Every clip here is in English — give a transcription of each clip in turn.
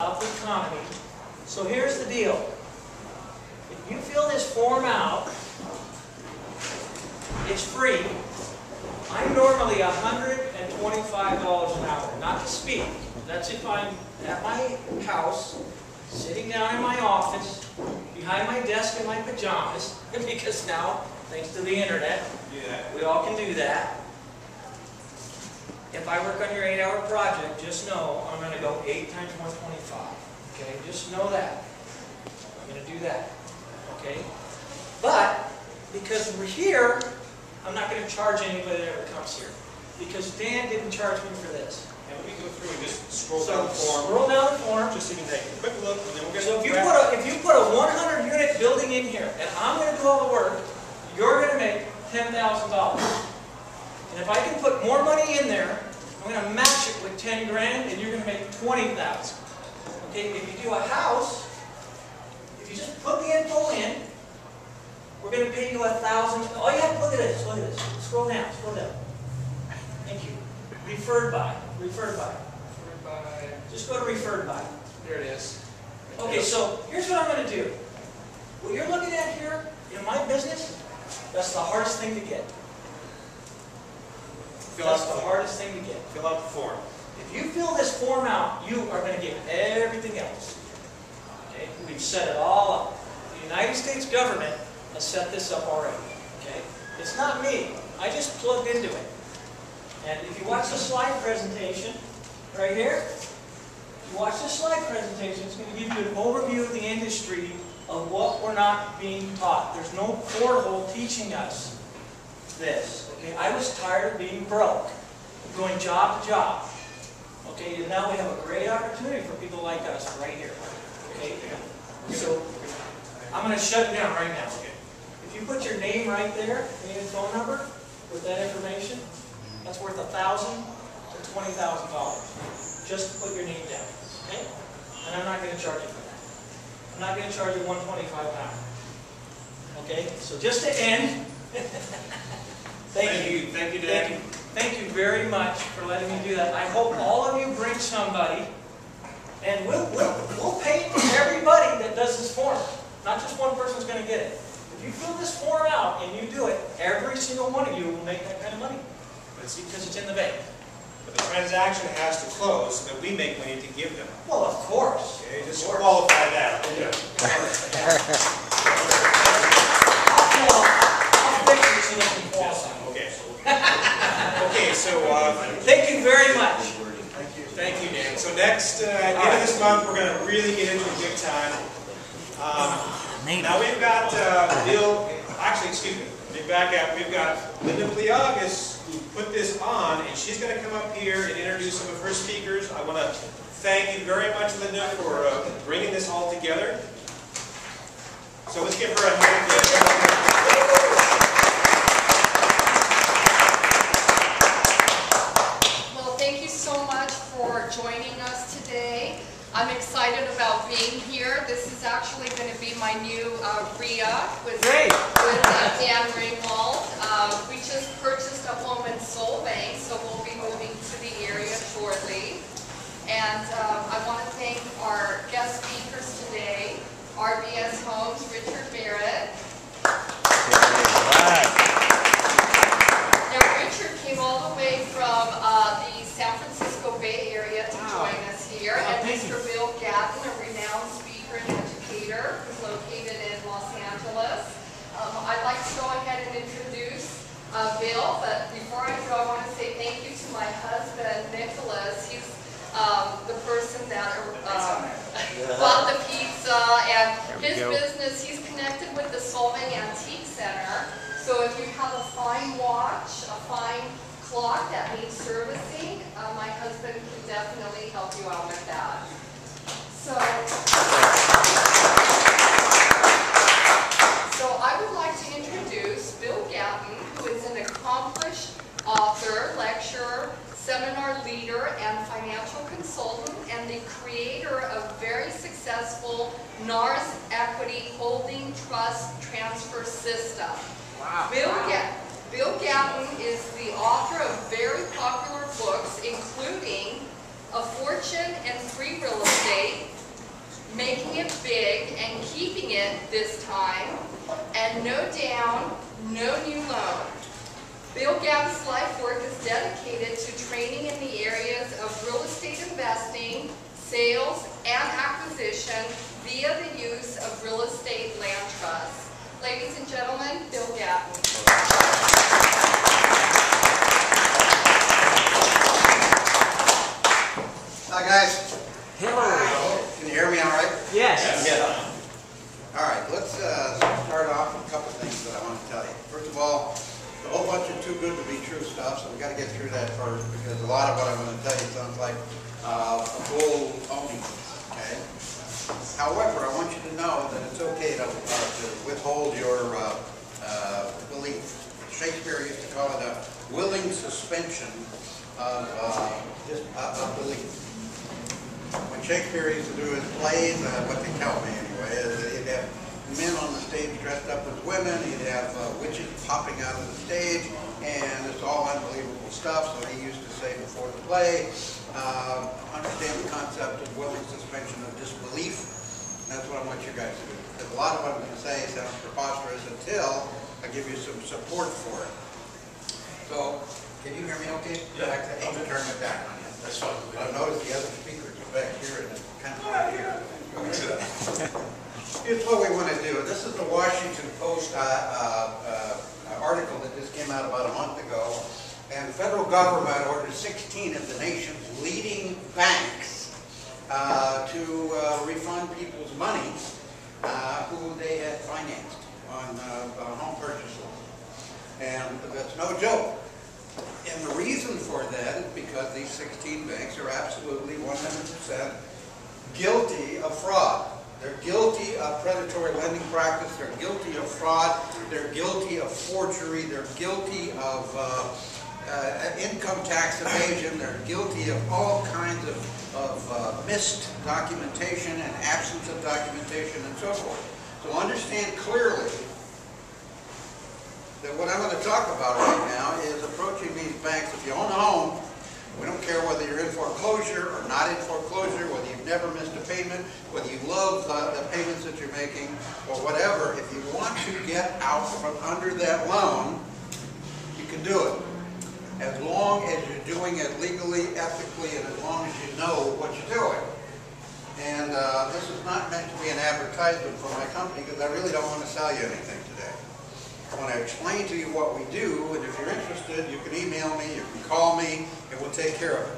Of the economy. So here's the deal. If you fill this form out, it's free. I'm normally $125 an hour, not to speak. That's if I'm at my house, sitting down in my office, behind my desk in my pajamas, because now, thanks to the internet, we all can do that. If I work on your 8-hour project, just know I'm going to go 8 times 125. Okay, just know that. I'm going to do that. Okay? But, because we're here, I'm not going to charge anybody that ever comes here. Because Dan didn't charge me for this. And let me go through and just scroll down the form. Scroll down the form. Just so you can take a quick look, and then we're going So to if you put a 100-unit building in here, and I'm going to do all the work, you're going to make $10,000. And if I can put more money in there, I'm going to match it with 10 grand, and you're going to make 20,000. Okay, if you do a house, if you just put the info in, we're going to pay you $1,000. All you have to look at this. Look at this. Scroll down. Scroll down. Thank you. Referred by. Referred by. Referred by. Just go to referred by. There it is. Okay, so here's what I'm going to do. What you're looking at here in my business, that's the hardest thing to get. That's the hardest thing to get. Fill out the form. If you fill this form out, you are going to get everything else. Okay? We've set it all up. The United States government has set this up already. Okay? It's not me. I just plugged into it. And if you watch the slide presentation, right here, if you watch the slide presentation, it's going to give you an overview of the industry of what we're not being taught. There's no porthole teaching us this. Okay? I was tired of being broke, going job to job. Okay, and now we have a great opportunity for people like us right here. Okay, so I'm going to shut it down right now. If you put your name right there and your phone number with that information, that's worth $1,000 to $20,000 just to put your name down. Okay, and I'm not going to charge you for that. I'm not going to charge you $125 an hour. Okay, so just to end. Thank you. Thank you, Dan. Thank you very much for letting me do that. I hope all of you bring somebody, and we'll pay everybody that does this form. Not just one person's going to get it. If you fill this form out and you do it, every single one of you will make that kind of money. Because it's in the bank. But the transaction has to close so that we make money to give them. Well, of course. Okay, just qualify that. Okay. I'll fix it so you can qualify. Okay. Okay, so thank you very much. Thank you, Dan. So next, at the end of this month, we're going to really get into the big time. Now we've got Bill. Actually, excuse me. Let me back up. We've got Linda Pliagas who put this on, and she's going to come up here and introduce some of her speakers. I want to thank you very much, Linda, for bringing this all together. So let's give her a hand. Joining us today. I'm excited about being here. This is actually going to be my new RIA with Dan Ringwald. We just purchased a home in Solvang, so we'll be moving to the area shortly. And I want to thank our guest speakers today, RBS Homes, Richard Barrett. Now, Richard came all the way from the San Francisco Bay Area to join us here, and Mr. Bill Gatton, a renowned speaker and educator who's located in Los Angeles. I'd like to go ahead and introduce Bill, but before I do, I want to say thank you to my husband, Nicholas. He's the person that bought the pizza, and his business, he's connected with the Solvang Antique Center. So if you have a fine watch, a fine clock that needs servicing, my husband can definitely help you out with that. So I would like to introduce Bill Gatton, who is an accomplished author, lecturer, seminar leader, and financial consultant, and the creator of very successful NARS Equity Holding Trust Transfer System. Wow. Bill Gatton is the author of very popular books, including a fortune in free real estate, making it big and keeping it this time, and no down, no new loan. Bill Gatton's life work is dedicated to training in the areas of real estate investing, sales, and acquisition via the use of real estate land trusts. Ladies and gentlemen, Bill Gatton. Hi guys. Hello. Can you hear me all right? Yes. All right, let's start off with a couple of things that I want to tell you. First of all, a whole bunch of too good to be true stuff, so we got to get through that first, because a lot of what I'm going to tell you sounds like a bull owning this, okay? However, I want you to know that it's okay to withhold your belief. Shakespeare used to call it a willing suspension of belief. When Shakespeare used to do his plays, what they tell me anyway, is that he'd have men on the stage dressed up as women, he'd have witches popping out of the stage, and it's all unbelievable stuff. So he used to say before the play, understand the concept of willing suspension of disbelief. That's what I want you guys to do. Because a lot of what I'm going to say sounds preposterous until I give you some support for it. So, can you hear me okay? Yeah. I hate to turn it back on you. That's fine. I noticed the other speakers are back here and it's kind of hard to hear. Here's what we want to do. This is the Washington Post article that just came out about a month ago. And the federal government ordered 16 of the nation's leading banks to refund people's money who they had financed on home purchases. And that's no joke. And the reason for that is because these 16 banks are absolutely 100% guilty of fraud. They're guilty of predatory lending practice, they're guilty of fraud, they're guilty of forgery, they're guilty of income tax evasion, they're guilty of all kinds of missed documentation and absence of documentation and so forth. So understand clearly that what I'm going to talk about right now is approaching these banks. If you own a home, we don't care whether you're in foreclosure or not in foreclosure, whether you've never missed a payment, whether you love the payments that you're making, or whatever. If you want to get out from under that loan, you can do it. As long as you're doing it legally, ethically, and as long as you know what you're doing. And this is not meant to be an advertisement for my company, because I really don't want to sell you anything today. I want to explain to you what we do, and if you're interested, you can email me, you can call me, and we'll take care of it.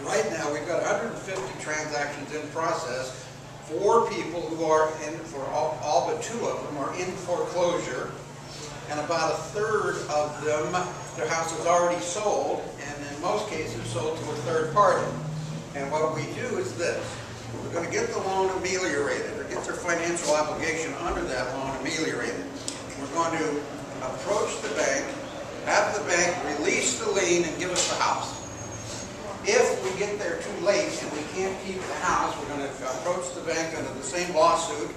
Right now, we've got 150 transactions in process. 4 people who are in, for all but 2 of them are in foreclosure, and about 1/3 of them, their house is already sold, and in most cases sold to a third party. And what we do is this. We're going to get the loan ameliorated, or get their financial obligation under that loan ameliorated. We're going to approach the bank, have the bank release the lien and give us the house. If we get there too late and we can't keep the house, we're going to approach the bank under the same lawsuit,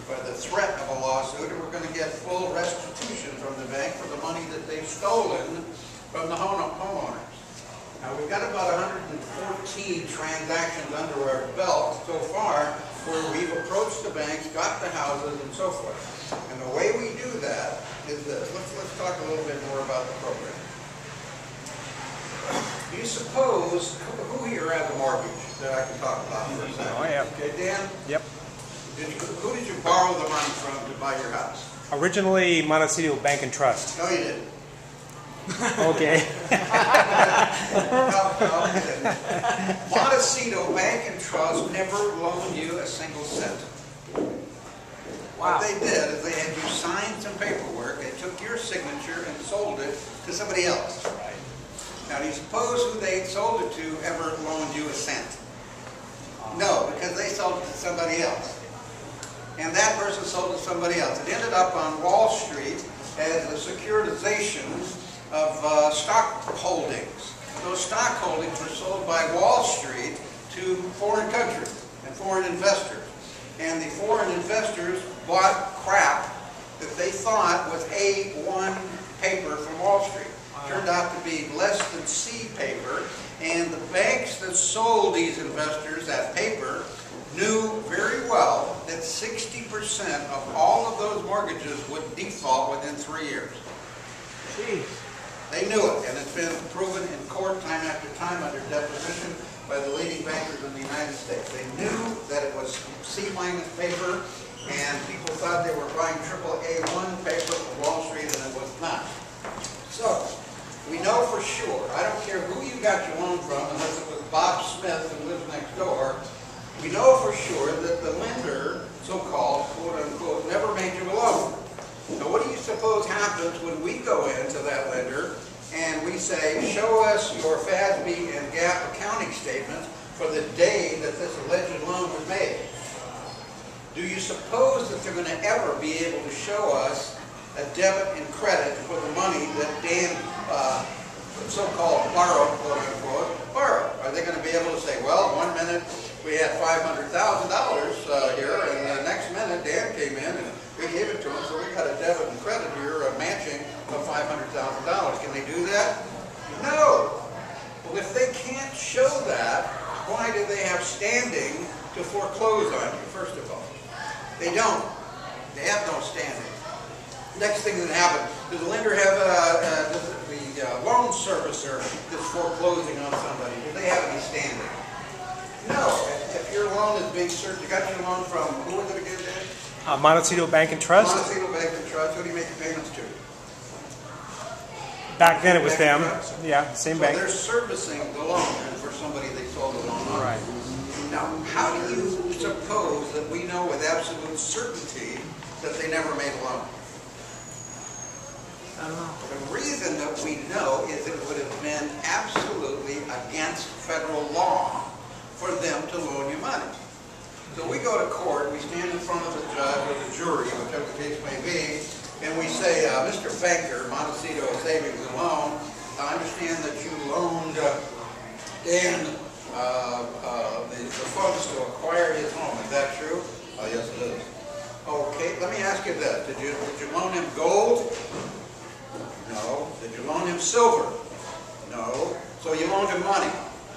or the threat of a lawsuit, and we're going to get full restitution from the bank for the money that they've stolen from the homeowners. Now, we've got about 114 transactions under our belt so far where we've approached the banks, got the houses, and so forth. And the way we do that is this. Let's talk a little bit more about the program. Do you suppose, who here has a mortgage that I can talk about for a second? Oh, yeah. Okay, Dan? Yep. Who did you borrow the money from to buy your house? Originally, Montecito Bank and Trust. No, you didn't. Okay. No, you didn't. Montecito Bank and Trust never loaned you a single cent. Wow. What they did is they had you sign some paperwork, they took your signature and sold it to somebody else. Right. Now, do you suppose who they sold it to ever loaned you a cent? No, because they sold it to somebody else. And that person sold it to somebody else. It ended up on Wall Street as a securitization of stock holdings. Those stock holdings were sold by Wall Street to foreign countries and foreign investors. And the foreign investors bought crap that they thought was A1 paper from Wall Street. Turned out to be less than C paper, and the banks that sold these investors that paper knew very well that 60% of all of those mortgages would default within 3 years. Jeez. They knew it, and it's been proven in court time after time under deposition by the leading bankers in the United States. They knew that it was C-minus paper, and people thought they were buying AAA1 paper from Wall Street, and it was not. So, we know for sure, I don't care who you got your loan from, unless it was Bob Smith who lives next door, we know for sure that the lender, so-called, quote-unquote, never made you a loan. So what do you suppose happens when we go into that lender and we say, show us your FASB and GAAP accounting statements for the day that this alleged loan was made? Do you suppose that they're going to ever be able to show us a debit and credit for the money that Dan, so-called borrowed, quote-unquote, borrowed? Are they going to be able to say, well, 1 minute we had $500,000 here, and the next minute Dan came in and we gave it to him, so we got a debit and credit here, a matching of $500,000. Can they do that? No. Well, if they can't show that, why do they have standing to foreclose on you, first of all? They don't. They have no standing. Next thing that happens, does the lender have the loan servicer that's foreclosing on somebody? Do they have any standing? No. If your loan is being served, you got your loan from, who was it again, Dan? Montecito Bank and Trust. Montecito Bank and Trust. Who do you make your payments to? Back then it was them. Bank and Trust. Yeah, same So bank. they're servicing the loan for somebody they sold the loan on. Right. Now, how do you suppose that we know with absolute certainty that they never made a loan? I don't know. The reason that we know is it would have been absolutely against federal law for them to loan you money. So we go to court, we stand in front of the judge or the jury, whichever the case may be, and we say, Mr. Banker, Montecito Savings and Loan, I understand that you loaned Dan the funds to acquire his home. Is that true? Yes, it is. Okay, let me ask you this. Did you loan him gold? No. Did you loan him silver? No. So you loaned him money?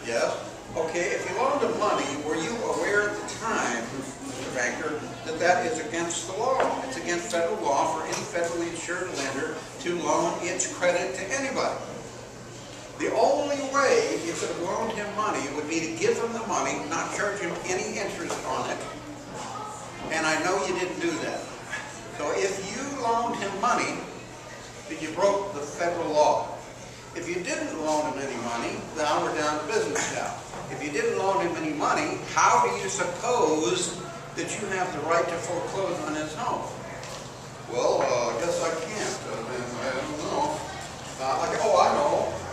Yes. Okay, if you loaned him money, were you aware at the time, Mr. Banker, that that is against the law? It's against federal law for any federally insured lender to loan its credit to anybody. The only way you could have loaned him money would be to give him the money, not charge him any interest on it. And I know you didn't do that. So if you loaned him money, then you broke the federal law. If you didn't loan him any money, now we're down to business now. If you didn't loan him any money, how do you suppose that you have the right to foreclose on his home? Well, I guess I can't. I don't know.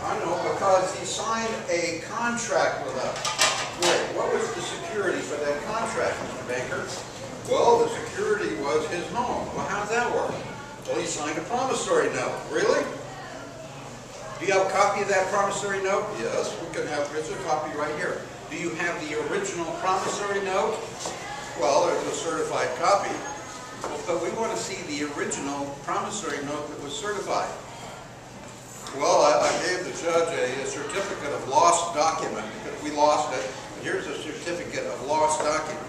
I know, because he signed a contract with us. Wait, what was the security for that contract, Mr. Banker? Well, the security was his home. Well, how'd that work? Well, he signed a promissory note. Really? Do you have a copy of that promissory note? Yes, we can have, here's a copy right here. Do you have the original promissory note? Well, there's a certified copy, but we want to see the original promissory note that was certified. Well, I gave the judge a certificate of lost document because we lost it. Here's a certificate of lost document.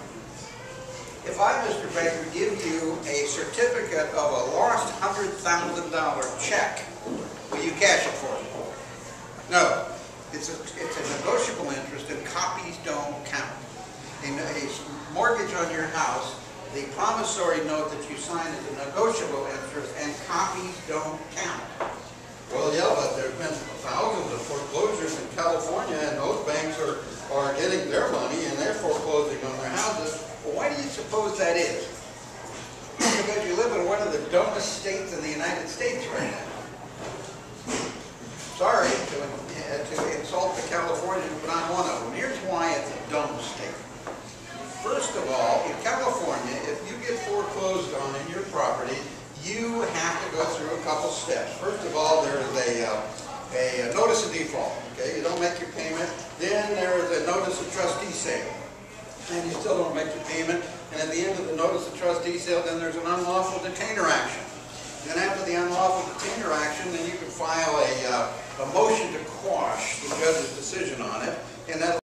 If I, Mr. Banker, give you a certificate of a lost $100,000 check, will you cash it for me? No. It's a negotiable interest and copies don't count. In a mortgage on your house, the promissory note that you sign is a negotiable interest and copies don't count. Well, yeah, but there have been thousands of foreclosures in California and those banks are getting their money and they're foreclosing on their houses. Well, why do you suppose that is? Because you live in one of the dumbest states in the United States right now. Sorry to insult the Californians, but I'm one of them. Here's why it's a dumb state. First of all, in California, if you get foreclosed on in your property, you have to go through a couple steps. First of all, there is a notice of default. Okay, you don't make your payment. Then there is a notice of trustee sale. And you still don't make your payment. And at the end of the notice of trustee sale, then there's an unlawful detainer action. Then after the unlawful detainer action, then you can file a motion to quash the judge's decision on it, and that